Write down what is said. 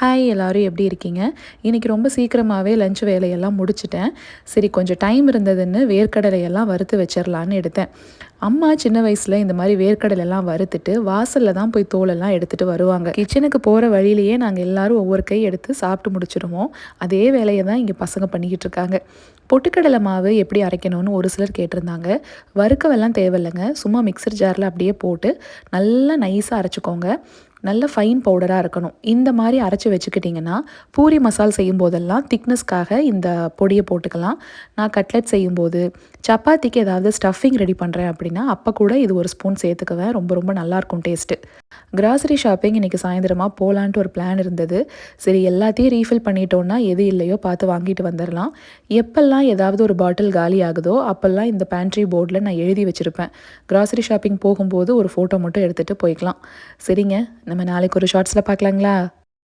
Hi எல்லாரும் எப்படி இருக்கீங்க? இன்னைக்கு ரொம்ப சீக்கிரமாவே லஞ்ச் வேலையெல்லாம் முடிச்சுட்டேன். சரி கொஞ்சம் டைம் இருந்ததுன்னு வேர்க்கடலையெல்லாம் வறுத்து வச்சிரலான்னு எடுத்தேன். அம்மா சின்ன வயசுல இந்த மாரி வேர்க்கடலைலாம் வறுத்துட்டு வாசல்ல தான் போய் தோலெல்லாம் எடுத்துட்டு வருவாங்க. கிச்சனுக்கு போற வழியிலேயே நாங்க எல்லாரும் ஒவ்வொரு கை எடுத்து சாப்பிட்டு முடிச்சுடுவோம். அதே வேலைய தான் இங்க பசங்க பண்ணிக்கிட்டு இருக்காங்க. பொட்டுக்கடலை மாவு எப்படி அரைக்கணும்னு ஒரு சிலர் கேட்டிருந்தாங்க. வறுக்கவெல்லாம் தேவையில்லைங்க. சும்மா மிக்ஸர் ஜார்ல அப்படியே போட்டு நல்லா நைஸா அரைச்சுக்கோங்க. நல்ல ஃபைன் பவுடரா இருக்கணும். இந்த மாரி அரைச்சு வச்சுக்கிட்டிங்கன்னா, பூரி மசால் செய்யும்போதெல்லாம் திக்னஸ்க்காக இந்த பொடிய போட்டுக்கலாம். நான் கட்லெட் செய்யும்போது, சப்பாத்திக்கு ஏதாவது ஸ்டஃபிங் ரெடி பண்ணுறேன் அப்படின்னா, அப்போ கூட இது ஒரு ஸ்பூன் சேர்த்துக்குவேன். ரொம்ப ரொம்ப நல்லாயிருக்கும் டேஸ்ட்டு. கிராசரி ஷாப்பிங் இன்றைக்கி சாயந்தரமா போகலான்ட்டு ஒரு பிளான் இருந்தது. சரி எல்லாத்தையும் ரீஃபில் பண்ணிட்டோன்னா, எது இல்லையோ பார்த்து வாங்கிட்டு வந்துடலாம். எப்பெல்லாம் ஏதாவது ஒரு பாட்டில் காலி ஆகுதோ, அப்போல்லாம் இந்த பேண்ட்ரி போர்டில் நான் எழுதி வச்சுருப்பேன். கிராசரி ஷாப்பிங் போகும்போது ஒரு ஃபோட்டோ மட்டும் எடுத்துகிட்டு போய்க்கலாம். சரிங்க, நம்ம நாளைக்கு ஒரு ஷார்ட்ஸில் பார்க்கலாங்களா?